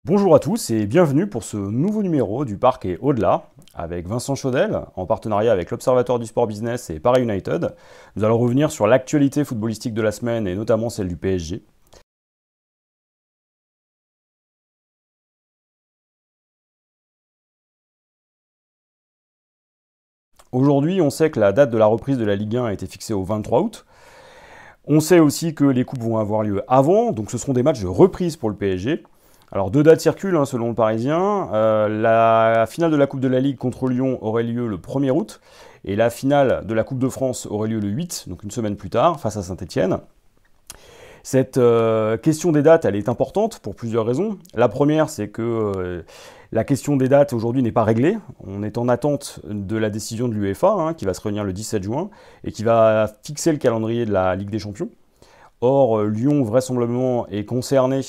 Bonjour à tous et bienvenue pour ce nouveau numéro du Parc et au-delà avec Vincent Chaudel en partenariat avec l'Observatoire du Sport Business et Paris United. Nous allons revenir sur l'actualité footballistique de la semaine et notamment celle du PSG. Aujourd'hui, on sait que la date de la reprise de la Ligue 1 a été fixée au 23 août. On sait aussi que les coupes vont avoir lieu avant, donc ce seront des matchs de reprise pour le PSG. Alors deux dates circulent selon le Parisien. La finale de la Coupe de la Ligue contre Lyon aurait lieu le 1er août et la finale de la Coupe de France aurait lieu le 8, donc une semaine plus tard, face à Saint-Etienne. Cette question des dates, elle est importante pour plusieurs raisons. La première, c'est que la question des dates aujourd'hui n'est pas réglée. On est en attente de la décision de l'UEFA, qui va se réunir le 17 juin et qui va fixer le calendrier de la Ligue des Champions. Or, Lyon, vraisemblablement, est concerné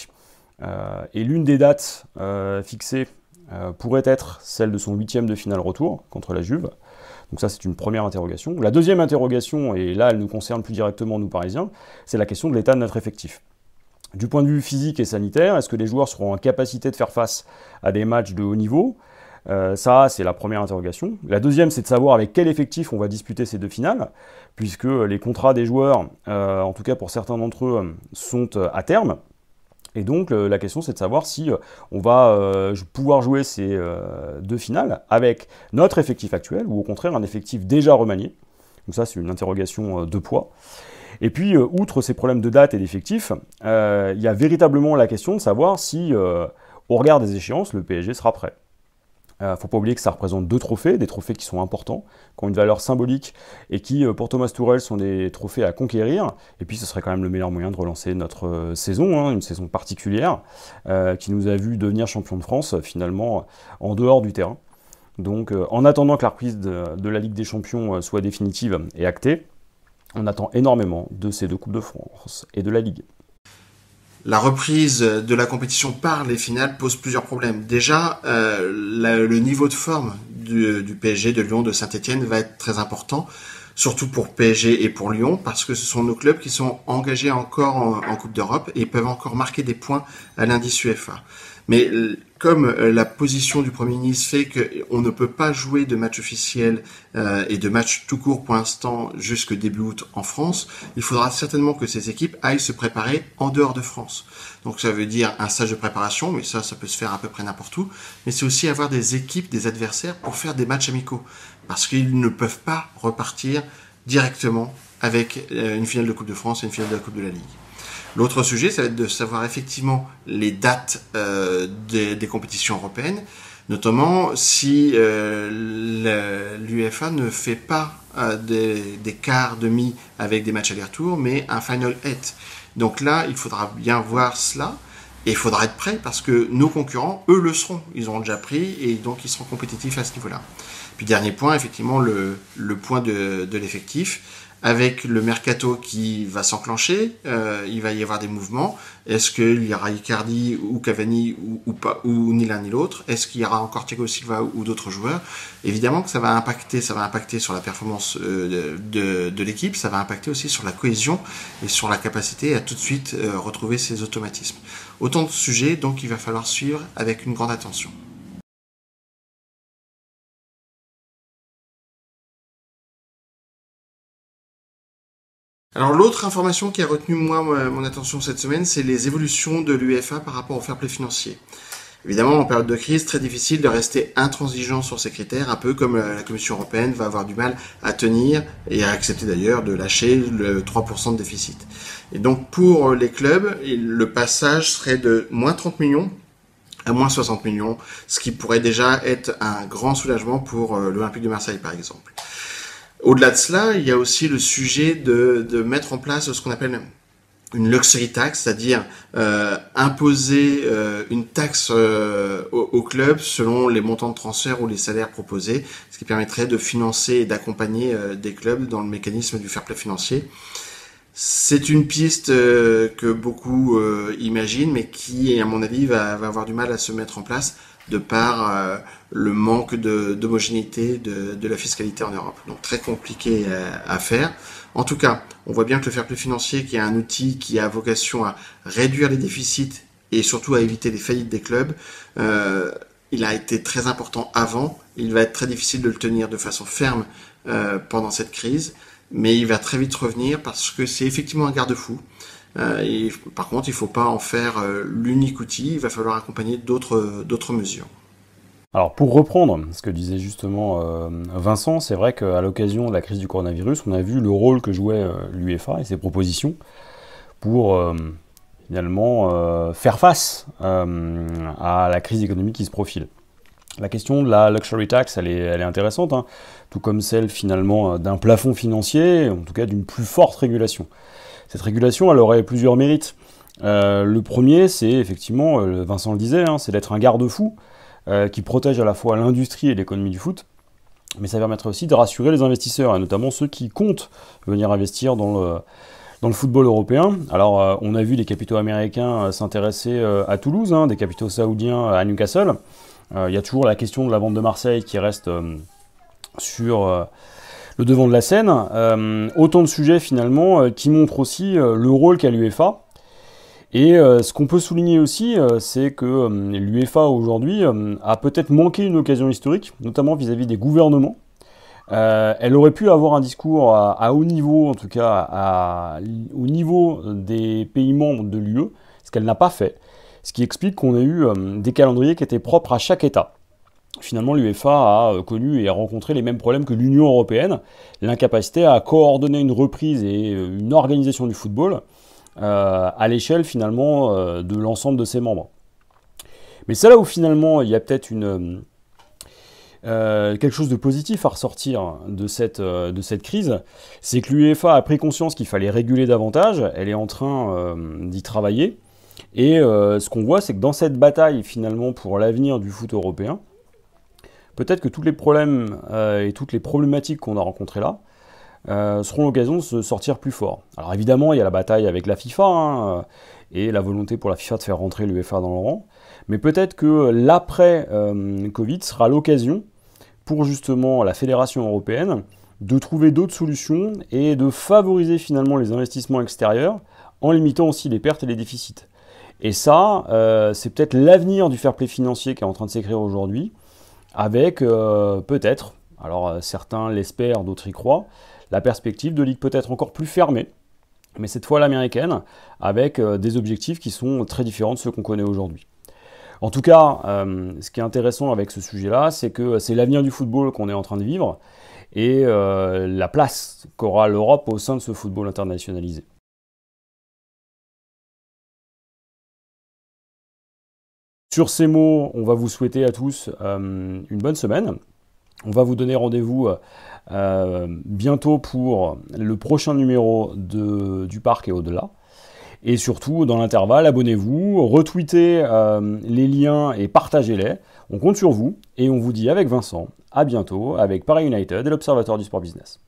et l'une des dates fixées pourrait être celle de son 8e de finale retour contre la Juve. Donc ça, c'est une première interrogation. La deuxième interrogation, et là, elle nous concerne plus directement, nous, Parisiens, c'est la question de l'état de notre effectif. Du point de vue physique et sanitaire, est-ce que les joueurs seront en capacité de faire face à des matchs de haut niveau ? Ça, c'est la première interrogation. La deuxième, c'est de savoir avec quel effectif on va disputer ces deux finales, puisque les contrats des joueurs, en tout cas pour certains d'entre eux, sont à terme. Et donc la question c'est de savoir si on va pouvoir jouer ces deux finales avec notre effectif actuel ou au contraire un effectif déjà remanié. Donc ça c'est une interrogation de poids. Et puis outre ces problèmes de date et d'effectifs, il y a véritablement la question de savoir si au regard des échéances le PSG sera prêt. Il ne faut pas oublier que ça représente deux trophées, des trophées qui sont importants, qui ont une valeur symbolique et qui, pour Thomas Tuchel, sont des trophées à conquérir. Et puis, ce serait quand même le meilleur moyen de relancer notre saison, une saison particulière, qui nous a vu devenir champion de France, finalement, en dehors du terrain. Donc, en attendant que la reprise de la Ligue des Champions soit définitive et actée, on attend énormément de ces deux Coupes de France et de la Ligue. La reprise de la compétition par les finales pose plusieurs problèmes. Déjà, le niveau de forme du PSG, de Lyon, de Saint-Etienne va être très important, surtout pour PSG et pour Lyon, parce que ce sont nos clubs qui sont engagés encore en Coupe d'Europe et peuvent encore marquer des points à l'indice UEFA. Mais comme la position du Premier ministre fait qu'on ne peut pas jouer de match officiel et de match tout court pour l'instant jusque début août en France, il faudra certainement que ces équipes aillent se préparer en dehors de France. Donc ça veut dire un stage de préparation, mais ça peut se faire à peu près n'importe où. Mais c'est aussi avoir des équipes, des adversaires pour faire des matchs amicaux. Parce qu'ils ne peuvent pas repartir directement avec une finale de Coupe de France et une finale de la Coupe de la Ligue. L'autre sujet, ça va être de savoir effectivement les dates des compétitions européennes, notamment si l'UEFA ne fait pas des quarts, demi avec des matchs aller-retour, mais un Final 8. Donc là, il faudra bien voir cela et il faudra être prêt parce que nos concurrents, eux, le seront. Ils auront déjà pris et donc ils seront compétitifs à ce niveau-là. Puis dernier point, effectivement, le point de l'effectif. Avec le mercato qui va s'enclencher, il va y avoir des mouvements. Est-ce qu'il y aura Icardi ou Cavani ou pas, ou ni l'un ni l'autre? Est-ce qu'il y aura encore Thiago Silva ou d'autres joueurs? Évidemment que ça va impacter sur la performance de l'équipe, ça va impacter aussi sur la cohésion et sur la capacité à tout de suite retrouver ses automatismes. Autant de sujets donc il va falloir suivre avec une grande attention. Alors l'autre information qui a retenu mon attention cette semaine, c'est les évolutions de l'UEFA par rapport au fair play financier. Évidemment, en période de crise, très difficile de rester intransigeant sur ces critères, un peu comme la Commission européenne va avoir du mal à tenir et à accepter d'ailleurs de lâcher le 3% de déficit. Et donc pour les clubs, le passage serait de moins 30 millions à moins 60 millions, ce qui pourrait déjà être un grand soulagement pour l'Olympique de Marseille par exemple. Au-delà de cela, il y a aussi le sujet de mettre en place ce qu'on appelle une luxury tax, c'est-à-dire imposer une taxe au club selon les montants de transfert ou les salaires proposés, ce qui permettrait de financer et d'accompagner des clubs dans le mécanisme du fair play financier. C'est une piste que beaucoup imaginent, mais qui, à mon avis, va avoir du mal à se mettre en place de par le manque d'homogénéité de la fiscalité en Europe. Donc très compliqué à faire. En tout cas, on voit bien que le fair play financier, qui est un outil qui a vocation à réduire les déficits et surtout à éviter les faillites des clubs. Il a été très important avant, il va être très difficile de le tenir de façon ferme pendant cette crise, mais il va très vite revenir parce que c'est effectivement un garde-fou. Par contre, il ne faut pas en faire l'unique outil, il va falloir accompagner d'autres mesures. Alors pour reprendre ce que disait justement Vincent, c'est vrai qu'à l'occasion de la crise du coronavirus, on a vu le rôle que jouait l'UEFA et ses propositions pour finalement faire face à la crise économique qui se profile. La question de la luxury tax, elle est intéressante, hein, tout comme celle finalement d'un plafond financier, en tout cas d'une plus forte régulation. Cette régulation, elle aurait plusieurs mérites. Le premier, c'est effectivement, Vincent le disait, hein, c'est d'être un garde-fou qui protège à la fois l'industrie et l'économie du foot, mais ça permettrait aussi de rassurer les investisseurs, et notamment ceux qui comptent venir investir dans le football européen. Alors, on a vu des capitaux américains s'intéresser à Toulouse, hein, des capitaux saoudiens à Newcastle. Il y a toujours la question de la vente de Marseille qui reste sur le devant de la scène. Autant de sujets finalement qui montrent aussi le rôle qu'a l'UEFA. Et ce qu'on peut souligner aussi, c'est que l'UEFA aujourd'hui a peut-être manqué une occasion historique, notamment vis-à-vis des gouvernements. Elle aurait pu avoir un discours à haut niveau, en tout cas au niveau des pays membres de l'UE, ce qu'elle n'a pas fait. Ce qui explique qu'on a eu des calendriers qui étaient propres à chaque État. Finalement, l'UEFA a connu et a rencontré les mêmes problèmes que l'Union européenne, l'incapacité à coordonner une reprise et une organisation du football à l'échelle finalement de l'ensemble de ses membres. Mais c'est là où finalement il y a peut-être quelque chose de positif à ressortir de cette crise, c'est que l'UEFA a pris conscience qu'il fallait réguler davantage, elle est en train d'y travailler, et ce qu'on voit, c'est que dans cette bataille finalement pour l'avenir du foot européen, peut-être que tous les problèmes et toutes les problématiques qu'on a rencontrées là seront l'occasion de se sortir plus fort. Alors évidemment, il y a la bataille avec la FIFA hein, et la volonté pour la FIFA de faire rentrer l'UEFA dans le rang, mais peut-être que l'après-Covid sera l'occasion pour justement la Fédération européenne de trouver d'autres solutions et de favoriser finalement les investissements extérieurs en limitant aussi les pertes et les déficits. Et ça, c'est peut-être l'avenir du fair play financier qui est en train de s'écrire aujourd'hui, avec peut-être, alors certains l'espèrent, d'autres y croient, la perspective de ligues peut-être encore plus fermées, mais cette fois l'américaine, avec des objectifs qui sont très différents de ceux qu'on connaît aujourd'hui. En tout cas, ce qui est intéressant avec ce sujet-là, c'est que c'est l'avenir du football qu'on est en train de vivre, et la place qu'aura l'Europe au sein de ce football internationalisé. Sur ces mots, on va vous souhaiter à tous une bonne semaine. On va vous donner rendez-vous bientôt pour le prochain numéro du Parc et au-delà. Et surtout, dans l'intervalle, abonnez-vous, retweetez les liens et partagez-les. On compte sur vous et on vous dit avec Vincent, à bientôt avec Paris United et l'Observatoire du Sport Business.